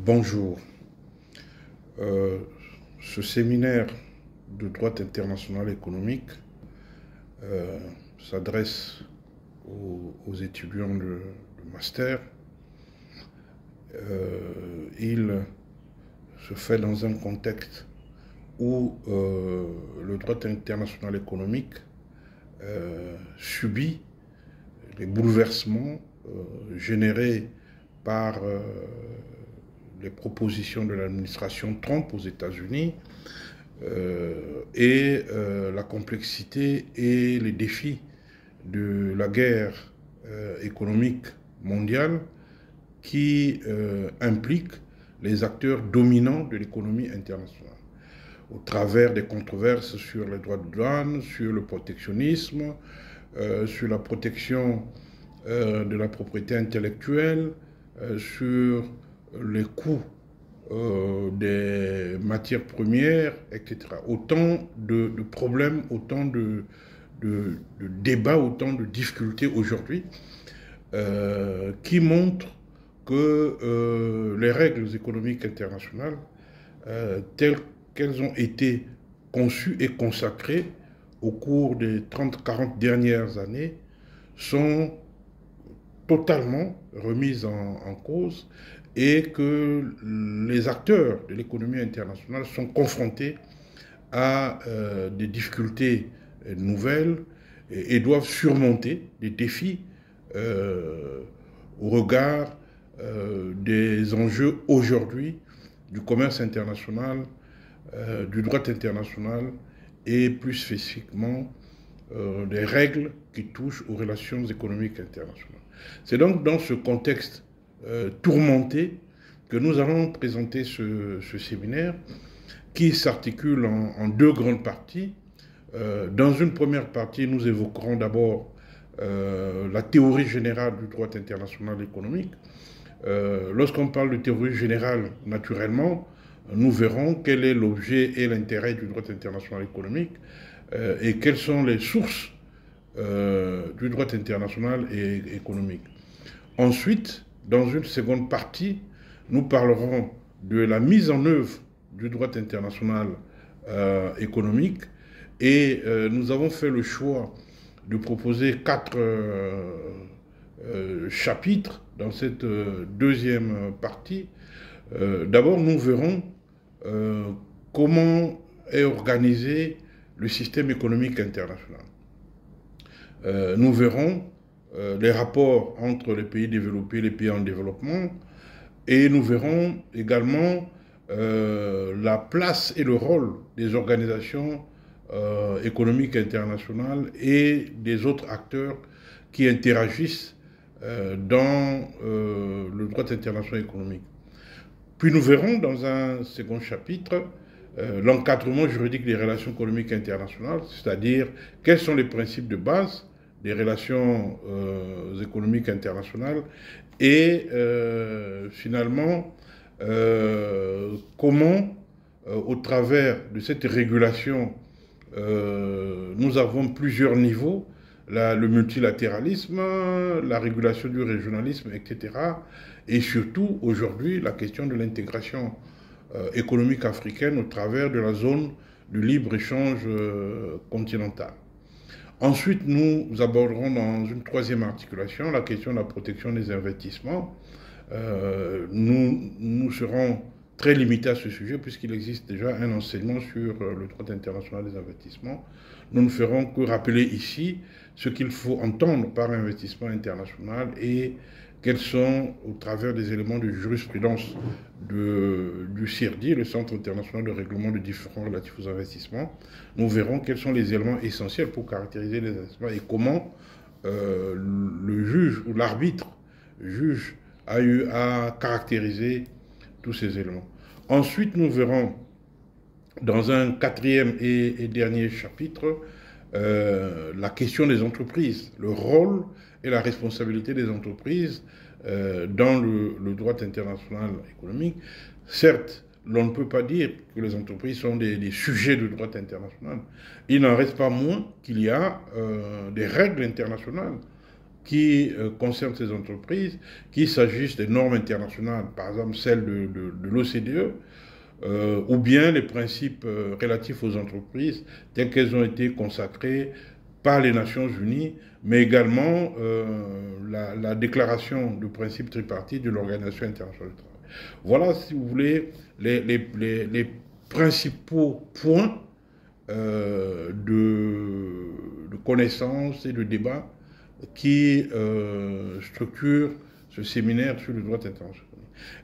Bonjour. Ce séminaire de droit international économique s'adresse aux étudiants de master. Il se fait dans un contexte où le droit international économique subit les bouleversements générés par les propositions de l'administration Trump aux États-Unis et la complexité et les défis de la guerre économique mondiale qui implique les acteurs dominants de l'économie internationale au travers des controverses sur les droits de douane, sur le protectionnisme, sur la protection de la propriété intellectuelle, sur les coûts des matières premières, etc. Autant de problèmes, autant de débats, autant de difficultés aujourd'hui qui montrent que les règles économiques internationales, telles qu'elles ont été conçues et consacrées au cours des 30-40 dernières années, sont totalement remises en cause et que les acteurs de l'économie internationale sont confrontés à des difficultés nouvelles et doivent surmonter des défis au regard des enjeux aujourd'hui du commerce international, du droit international et plus spécifiquement des règles qui touchent aux relations économiques internationales. C'est donc dans ce contexte tourmenté que nous allons présenter ce séminaire qui s'articule en deux grandes parties. Dans une première partie, nous évoquerons d'abord la théorie générale du droit international économique. Lorsqu'on parle de théorie générale, naturellement, nous verrons quel est l'objet et l'intérêt du droit international économique et quelles sont les sources du droit international et économique. Ensuite, dans une seconde partie, nous parlerons de la mise en œuvre du droit international économique et nous avons fait le choix de proposer 4 chapitres dans cette deuxième partie. D'abord, nous verrons comment est organisé le système économique international. Nous verrons les rapports entre les pays développés et les pays en développement et nous verrons également la place et le rôle des organisations économiques internationales et des autres acteurs qui interagissent dans le droit international économique. Puis nous verrons dans un second chapitre l'encadrement juridique des relations économiques internationales, c'est-à-dire quels sont les principes de base des relations économiques internationales et finalement comment au travers de cette régulation nous avons plusieurs niveaux, le multilatéralisme, la régulation du régionalisme, etc. Et surtout aujourd'hui la question de l'intégration économique africaine au travers de la zone du libre-échange continental. Ensuite, nous aborderons dans une troisième articulation la question de la protection des investissements. Nous serons très limités à ce sujet puisqu'il existe déjà un enseignement sur le droit international des investissements. Nous ne ferons que rappeler ici ce qu'il faut entendre par investissement international et quels sont, au travers des éléments de jurisprudence du CIRDI, le Centre international de règlement de différends relatifs aux investissements, nous verrons quels sont les éléments essentiels pour caractériser les investissements et comment le juge ou l'arbitre juge a eu à caractériser tous ces éléments. Ensuite, nous verrons dans un quatrième et dernier chapitre la question des entreprises, le rôle et la responsabilité des entreprises dans le droit international économique. Certes, l'on ne peut pas dire que les entreprises sont des sujets de droit international. Il n'en reste pas moins qu'il y a des règles internationales qui concernent ces entreprises, qu'il s'agisse des normes internationales, par exemple celles de l'OCDE, ou bien les principes relatifs aux entreprises tels qu'elles ont été consacrés par les Nations Unies, mais également la déclaration de principes tripartites de l'Organisation internationale du travail. Voilà, si vous voulez, les principaux points de connaissance et de débat qui structurent ce séminaire sur le droit international.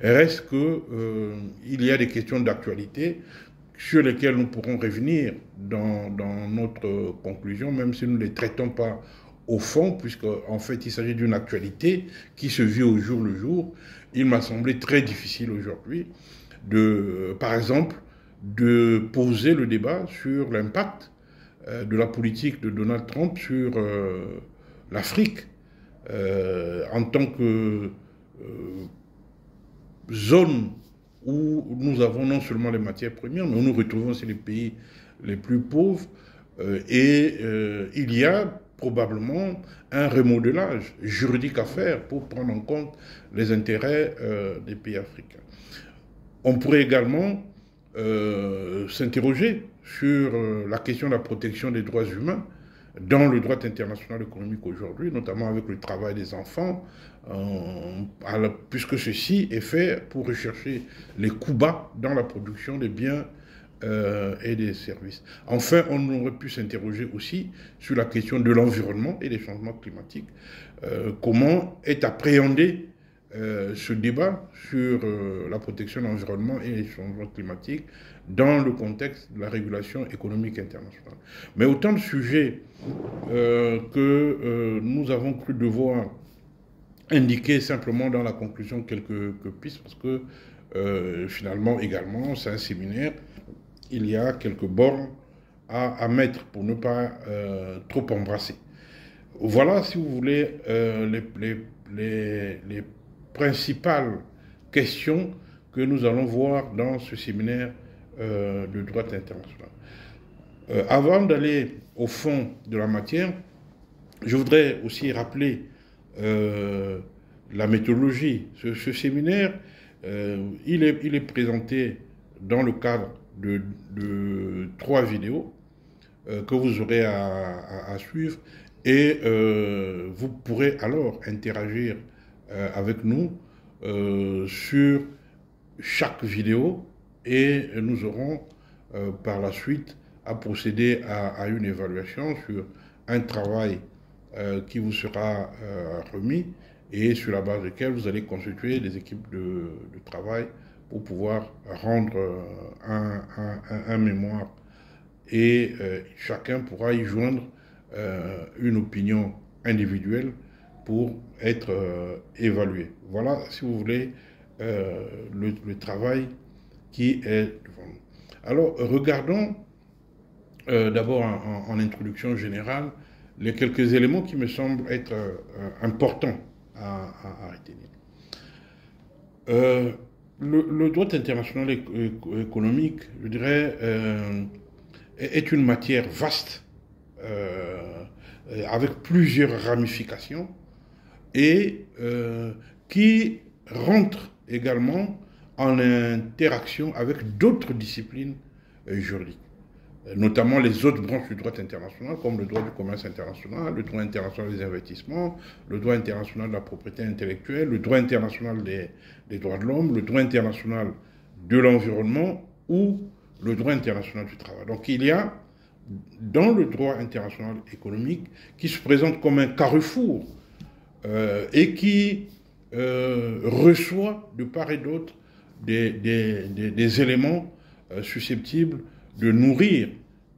Il reste qu'il y a des questions d'actualité sur lesquelles nous pourrons revenir dans notre conclusion, même si nous ne les traitons pas au fond, puisqu'en fait il s'agit d'une actualité qui se vit au jour le jour. Il m'a semblé très difficile aujourd'hui, par exemple, de poser le débat sur l'impact de la politique de Donald Trump sur l'Afrique en tant que zone où nous avons non seulement les matières premières, mais où nous retrouvons aussi les pays les plus pauvres. Il y a probablement un remodelage juridique à faire pour prendre en compte les intérêts des pays africains. On pourrait également s'interroger sur la question de la protection des droits humains dans le droit international économique aujourd'hui, notamment avec le travail des enfants, puisque ceci est fait pour rechercher les coûts bas dans la production des biens et des services. Enfin, on aurait pu s'interroger aussi sur la question de l'environnement et des changements climatiques. Comment est appréhendé ce débat sur la protection de l'environnement et les changements climatiques dans le contexte de la régulation économique internationale. Mais autant de sujets que nous avons cru devoir indiquer simplement dans la conclusion quelques pistes, parce que finalement également c'est un séminaire, il y a quelques bornes à mettre pour ne pas trop embrasser. Voilà, si vous voulez, les principales questions que nous allons voir dans ce séminaire de droit international. Avant d'aller au fond de la matière, je voudrais aussi rappeler la méthodologie. Ce séminaire, il est présenté dans le cadre de 3 vidéos que vous aurez à suivre et vous pourrez alors interagir avec nous sur chaque vidéo et nous aurons par la suite à procéder à une évaluation sur un travail qui vous sera remis et sur la base duquel vous allez constituer des équipes de travail pour pouvoir rendre un mémoire et chacun pourra y joindre une opinion individuelle pour être évalué. Voilà, si vous voulez, le travail qui est devant nous. Alors, regardons d'abord en introduction générale les quelques éléments qui me semblent être importants à retenir. Le droit international économique, je dirais, est une matière vaste avec plusieurs ramifications et qui rentre également en interaction avec d'autres disciplines juridiques, notamment les autres branches du droit international, comme le droit du commerce international, le droit international des investissements, le droit international de la propriété intellectuelle, le droit international des droits de l'homme, le droit international de l'environnement ou le droit international du travail. Donc il y a dans le droit international économique qui se présente comme un carrefour et qui reçoit de part et d'autre des éléments susceptibles de nourrir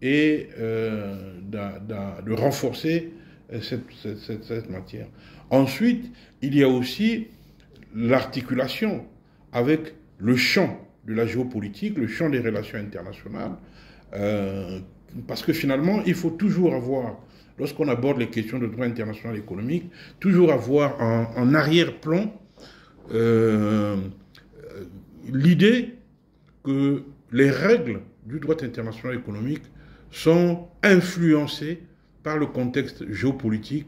et de renforcer cette matière. Ensuite, il y a aussi l'articulation avec le champ de la géopolitique, le champ des relations internationales, parce que finalement, il faut toujours avoir, lorsqu'on aborde les questions de droit international économique, toujours avoir en arrière-plan l'idée que les règles du droit international économique sont influencées par le contexte géopolitique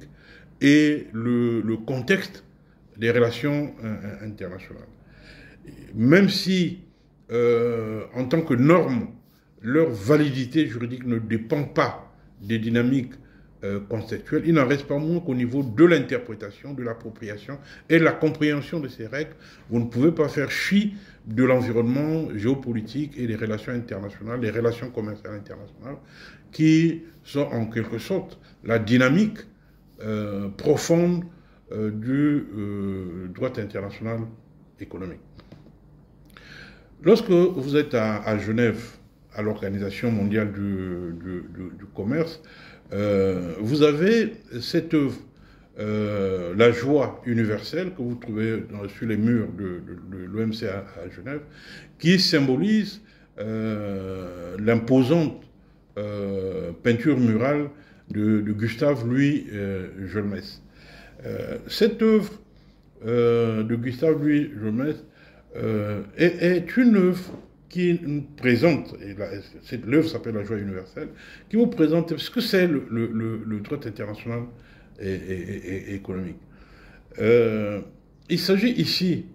et le contexte des relations internationales. Même si, en tant que norme, leur validité juridique ne dépend pas des dynamiques conceptuelles, il n'en reste pas moins qu'au niveau de l'interprétation, de l'appropriation et de la compréhension de ces règles, vous ne pouvez pas faire fi de l'environnement géopolitique et des relations internationales, des relations commerciales internationales, qui sont en quelque sorte la dynamique profonde du droit international économique. Lorsque vous êtes à Genève, à l'Organisation mondiale du commerce, vous avez cette œuvre, La joie universelle, que vous trouvez sur les murs de l'OMC à Genève, qui symbolise l'imposante peinture murale de Gustave Louis Jolmès. Cette œuvre de Gustave Louis Jolmès est une œuvre qui nous présente, l'œuvre s'appelle La joie universelle, qui vous présente ce que c'est le droit international et économique. Il s'agit ici,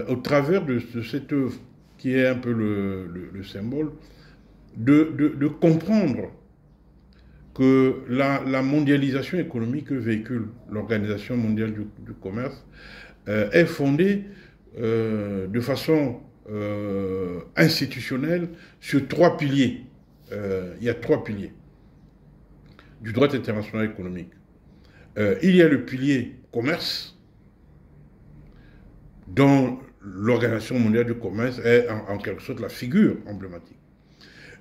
au travers de cette œuvre, qui est un peu le symbole, de comprendre que la mondialisation économique que véhicule l'Organisation mondiale du commerce est fondée de façon institutionnelle sur trois piliers. Il y a trois piliers du droit international économique. Il y a le pilier commerce, dont l'Organisation mondiale du commerce est en quelque sorte la figure emblématique.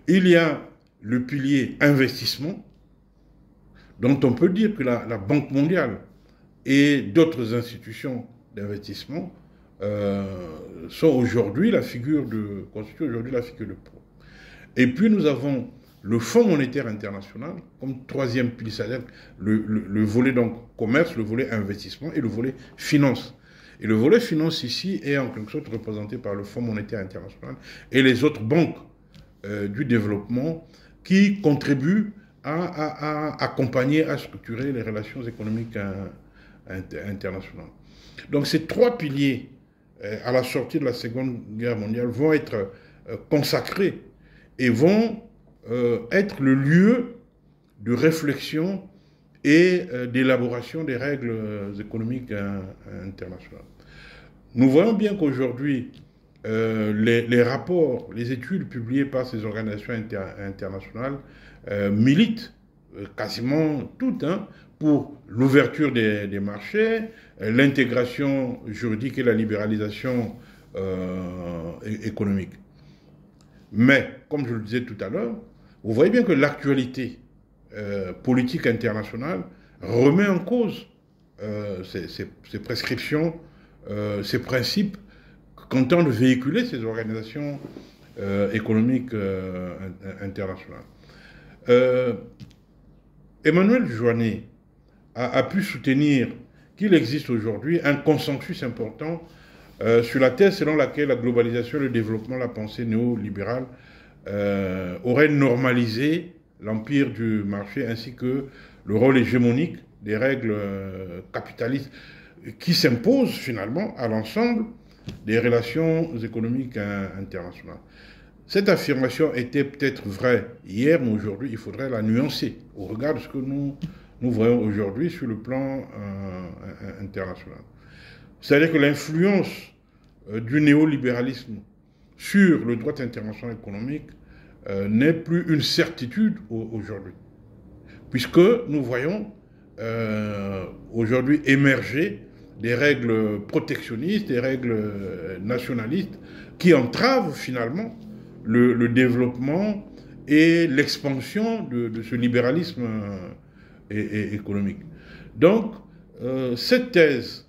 Il y a le pilier investissement, dont on peut dire que la Banque mondiale et d'autres institutions d'investissement constituent aujourd'hui la figure de proue. Et puis nous avons le Fonds monétaire international comme troisième pilier, c'est-à-dire le volet donc commerce, le volet investissement et le volet finance. Et le volet finance ici est en quelque sorte représenté par le Fonds monétaire international et les autres banques du développement qui contribuent à accompagner, à structurer les relations économiques internationales. Donc ces trois piliers, à la sortie de la Seconde Guerre mondiale, vont être consacrés et vont être le lieu de réflexion et d'élaboration des règles économiques internationales. Nous voyons bien qu'aujourd'hui, les rapports, les études publiées par ces organisations internationales militent quasiment toutes pour l'ouverture des marchés, l'intégration juridique et la libéralisation économique. Mais, comme je le disais tout à l'heure, vous voyez bien que l'actualité politique internationale remet en cause ces prescriptions, ces principes qu'entendent véhiculer ces organisations économiques internationales. Emmanuel Joannet a pu soutenir qu'il existe aujourd'hui un consensus important sur la thèse selon laquelle la globalisation, le développement, la pensée néolibérale aurait normalisé l'empire du marché ainsi que le rôle hégémonique des règles capitalistes qui s'imposent finalement à l'ensemble des relations économiques internationales. Cette affirmation était peut-être vraie hier, mais aujourd'hui, il faudrait la nuancer au regard de ce que nous voyons aujourd'hui sur le plan international. C'est-à-dire que l'influence du néolibéralisme sur le droit international économique n'est plus une certitude aujourd'hui, puisque nous voyons aujourd'hui émerger des règles protectionnistes, des règles nationalistes qui entravent finalement le développement et l'expansion de ce libéralisme économique. Donc, cette thèse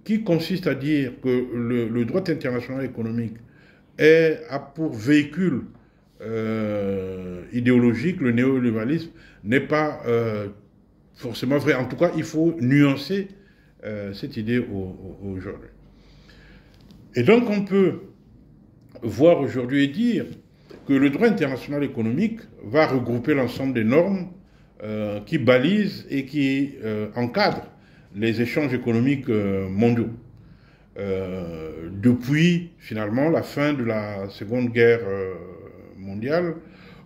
qui consiste à dire que le droit international économique a pour véhicule idéologique le néolibéralisme n'est pas forcément vrai. En tout cas, il faut nuancer cette idée aujourd'hui. Et donc, on peut voir aujourd'hui et dire que le droit international économique va regrouper l'ensemble des normes qui balise et qui encadre les échanges économiques mondiaux. Depuis finalement la fin de la Seconde Guerre mondiale,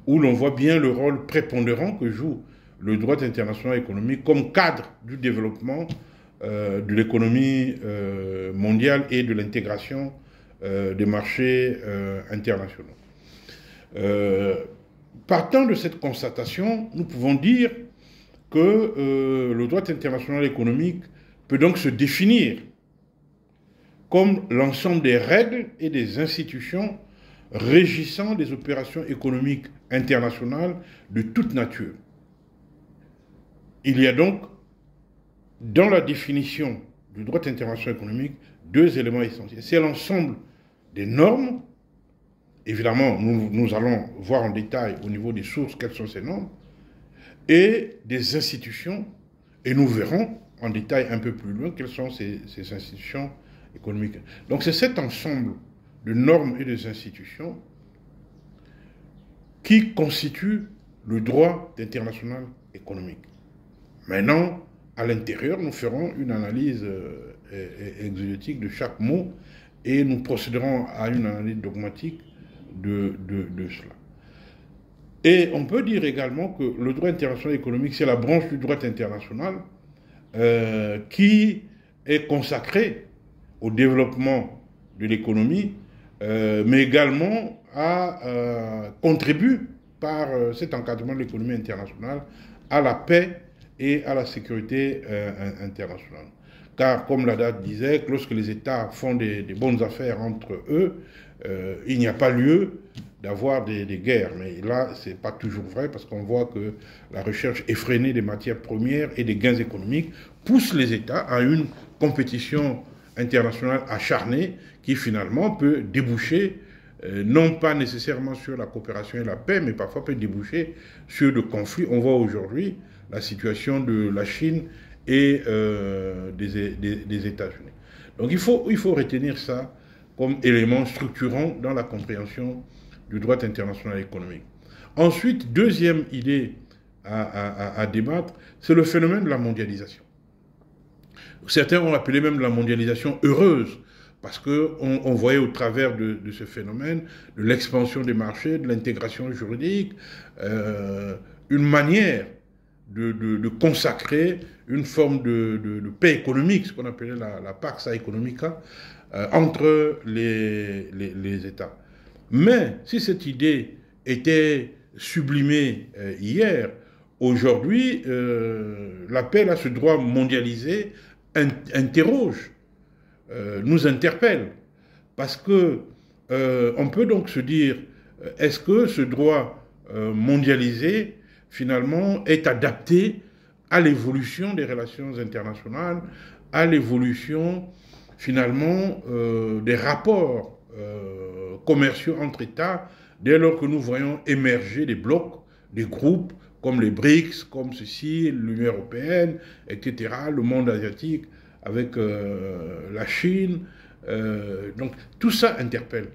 où l'on voit bien le rôle prépondérant que joue le droit international économique comme cadre du développement de l'économie mondiale et de l'intégration des marchés internationaux. Partant de cette constatation, nous pouvons dire que le droit international économique peut donc se définir comme l'ensemble des règles et des institutions régissant des opérations économiques internationales de toute nature. Il y a donc, dans la définition du droit international économique, deux éléments essentiels. C'est l'ensemble des normes. Évidemment, nous allons voir en détail au niveau des sources quelles sont ces normes, et des institutions, et nous verrons en détail un peu plus loin quelles sont ces institutions économiques. Donc c'est cet ensemble de normes et des institutions qui constitue le droit international économique. Maintenant, à l'intérieur, nous ferons une analyse exégétique de chaque mot et nous procéderons à une analyse dogmatique de cela. Et on peut dire également que le droit international économique, c'est la branche du droit international qui est consacrée au développement de l'économie, mais également contribue par cet encadrement de l'économie internationale à la paix et à la sécurité internationale. Car, comme la date disait, lorsque les États font des bonnes affaires entre eux, il n'y a pas lieu d'avoir des guerres. Mais là, ce n'est pas toujours vrai, parce qu'on voit que la recherche effrénée des matières premières et des gains économiques pousse les États à une compétition internationale acharnée qui finalement peut déboucher, non pas nécessairement sur la coopération et la paix, mais parfois peut déboucher sur le conflit. On voit aujourd'hui la situation de la Chine et des États-Unis. Donc il faut retenir ça comme élément structurant dans la compréhension du droit international économique. Ensuite, deuxième idée à débattre, c'est le phénomène de la mondialisation. Certains ont appelé même la mondialisation heureuse, parce qu'on voyait au travers de ce phénomène, de l'expansion des marchés, de l'intégration juridique, une manière de consacrer une forme de paix économique, ce qu'on appelait la Pax Economica, entre les États. Mais si cette idée était sublimée hier, aujourd'hui, l'appel à ce droit mondialisé interroge, nous interpelle, parce que on peut donc se dire, est-ce que ce droit mondialisé finalement est adapté à l'évolution des relations internationales, à l'évolution finalement des rapports commerciaux entre États, dès lors que nous voyons émerger des blocs, des groupes comme les BRICS, comme ceci, l'Union européenne, etc., le monde asiatique avec la Chine. Donc tout ça interpelle.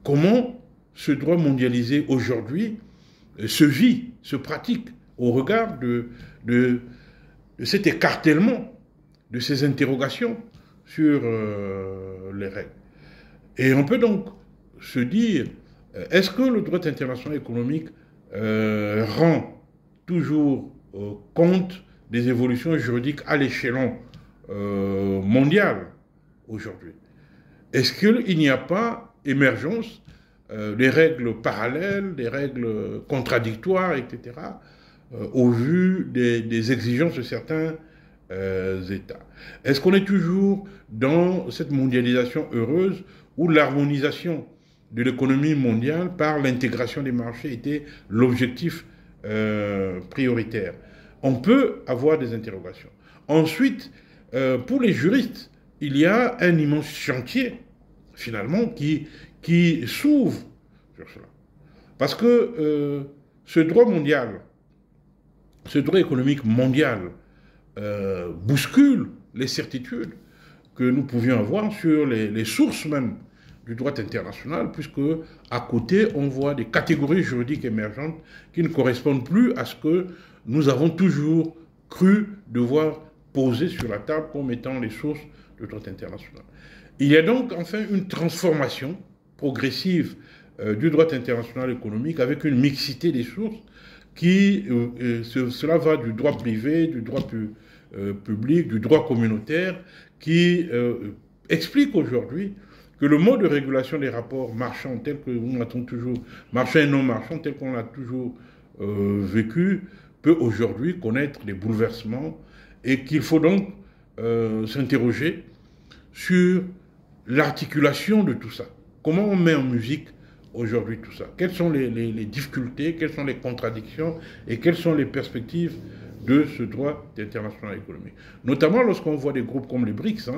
Comment ce droit mondialisé aujourd'hui se vit, se pratique au regard de cet écartèlement, de ces interrogations sur les règles. Et on peut donc se dire, est-ce que le droit international économique rend toujours compte des évolutions juridiques à l'échelon mondial aujourd'hui? Est-ce qu'il n'y a pas émergence des règles parallèles, des règles contradictoires, etc., au vu des exigences de certains États? Est-ce qu'on est toujours dans cette mondialisation heureuse où l'harmonisation de l'économie mondiale par l'intégration des marchés était l'objectif prioritaire? On peut avoir des interrogations. Ensuite, pour les juristes, il y a un immense chantier, finalement, qui s'ouvre sur cela. Parce que ce droit mondial, ce droit économique mondial, bouscule les certitudes que nous pouvions avoir sur les sources même du droit international, puisque à côté, on voit des catégories juridiques émergentes qui ne correspondent plus à ce que nous avons toujours cru devoir poser sur la table comme étant les sources du droit international. Il y a donc enfin une transformation progressive du droit international économique avec une mixité des sources cela va du droit privé, du droit public, du droit communautaire, qui explique aujourd'hui que le mode de régulation des rapports marchands tel que nous l'avons toujours, marchands et non marchands tel qu'on l'a toujours vécu, peut aujourd'hui connaître des bouleversements et qu'il faut donc s'interroger sur l'articulation de tout ça. Comment on met en musique aujourd'hui tout ça? Quelles sont les difficultés, quelles sont les contradictions et quelles sont les perspectives de ce droit international économique? Notamment lorsqu'on voit des groupes comme les BRICS,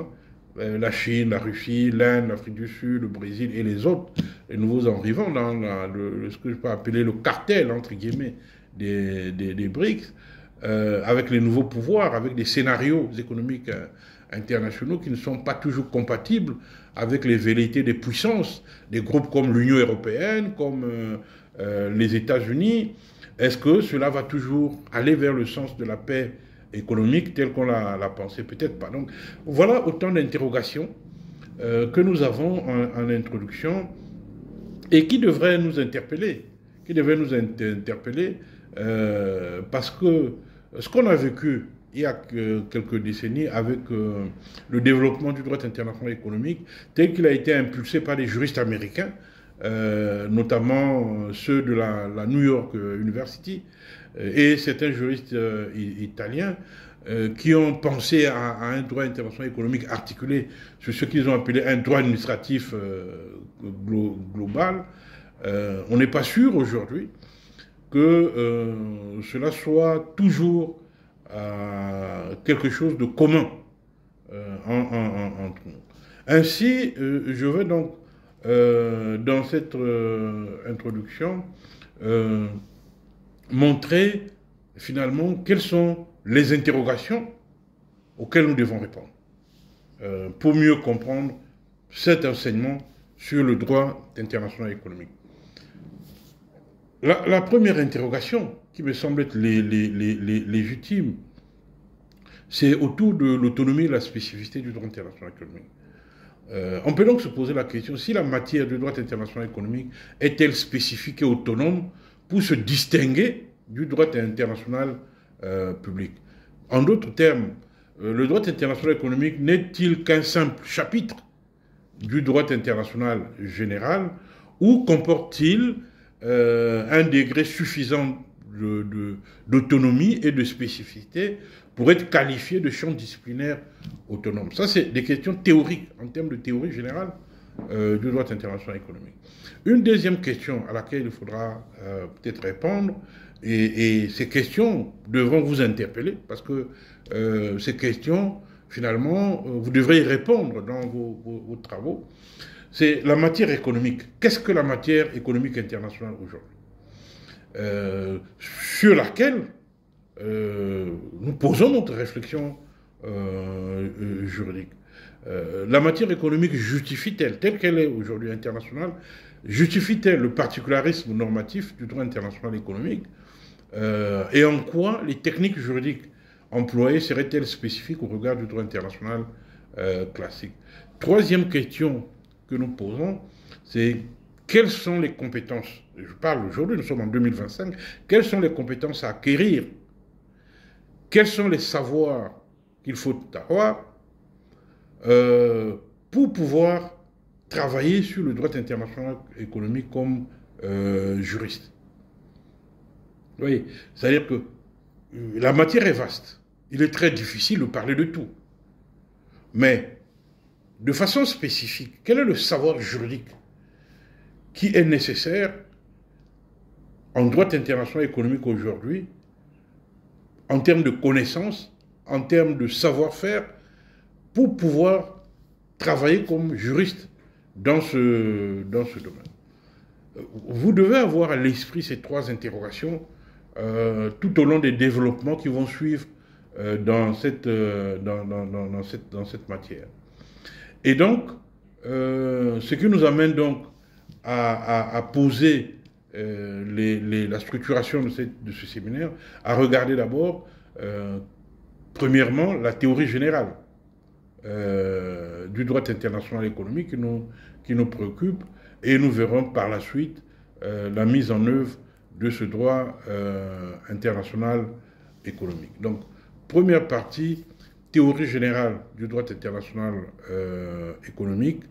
la Chine, la Russie, l'Inde, l'Afrique du Sud, le Brésil et les autres, les nouveaux arrivants dans ce que je peux appeler le cartel, entre guillemets, des BRICS, avec les nouveaux pouvoirs, avec des scénarios économiques internationaux qui ne sont pas toujours compatibles avec les velléités des puissances, des groupes comme l'Union européenne, comme les États-Unis. Est-ce que cela va toujours aller vers le sens de la paix économique telle qu'on l'a pensé? Peut-être pas. Donc voilà autant d'interrogations que nous avons en introduction et qui devraient nous interpeller. Parce que ce qu'on a vécu il y a quelques décennies avec le développement du droit international économique tel qu'il a été impulsé par les juristes américains, notamment ceux de la New York University et certains juristes italiens qui ont pensé à un droit international économique articulé sur ce qu'ils ont appelé un droit administratif global. On n'est pas sûr aujourd'hui que cela soit toujours quelque chose de commun entre nous. Ainsi, je vais donc, dans cette introduction, montrer finalement quelles sont les interrogations auxquelles nous devons répondre pour mieux comprendre cet enseignement sur le droit international économique. La première interrogation qui me semble être légitime, c'est autour de l'autonomie et de la spécificité du droit international économique. On peut donc se poser la question, si la matière du droit international économique est-elle spécifique et autonome pour se distinguer du droit international public? En d'autres termes, le droit international économique n'est-il qu'un simple chapitre du droit international général ou comporte-t-il un degré suffisant d'autonomie et de spécificité pour être qualifié de champ disciplinaire autonome? Ça, c'est des questions théoriques, en termes de théorie générale du droit international économique. Une deuxième question à laquelle il faudra peut-être répondre, et ces questions devront vous interpeller, parce que ces questions, finalement, vous devrez y répondre dans vos travaux. C'est la matière économique. Qu'est-ce que la matière économique internationale aujourd'hui? Sur laquelle nous posons notre réflexion juridique. La matière économique justifie-t-elle, telle qu'elle est aujourd'hui internationale, justifie-t-elle le particularisme normatif du droit international économique? Et en quoi les techniques juridiques employées seraient-elles spécifiques au regard du droit international classique? Troisième question que nous posons, c'est quelles sont les compétences, je parle aujourd'hui, nous sommes en 2025, quelles sont les compétences à acquérir? Quels sont les savoirs qu'il faut avoir pour pouvoir travailler sur le droit international économique comme juriste? Vous voyez, c'est-à-dire que la matière est vaste. Il est très difficile de parler de tout. Mais, de façon spécifique, quel est le savoir juridique qui est nécessaire en droit international économique aujourd'hui, en termes de connaissances, en termes de savoir-faire, pour pouvoir travailler comme juriste dans ce domaine? Vous devez avoir à l'esprit ces trois interrogations tout au long des développements qui vont suivre dans cette matière. Et donc, Ce qui nous amène donc à poser la structuration de ce séminaire, à regarder d'abord, premièrement, la théorie générale du droit international économique qui nous préoccupe, et nous verrons par la suite la mise en œuvre de ce droit international économique. Donc, première partie, théorie générale du droit international économique.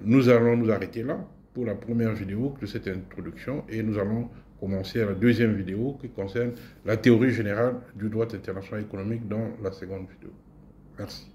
Nous allons nous arrêter là pour la première vidéo de cette introduction, et nous allons commencer à la deuxième vidéo qui concerne la théorie générale du droit international économique dans la seconde vidéo. Merci.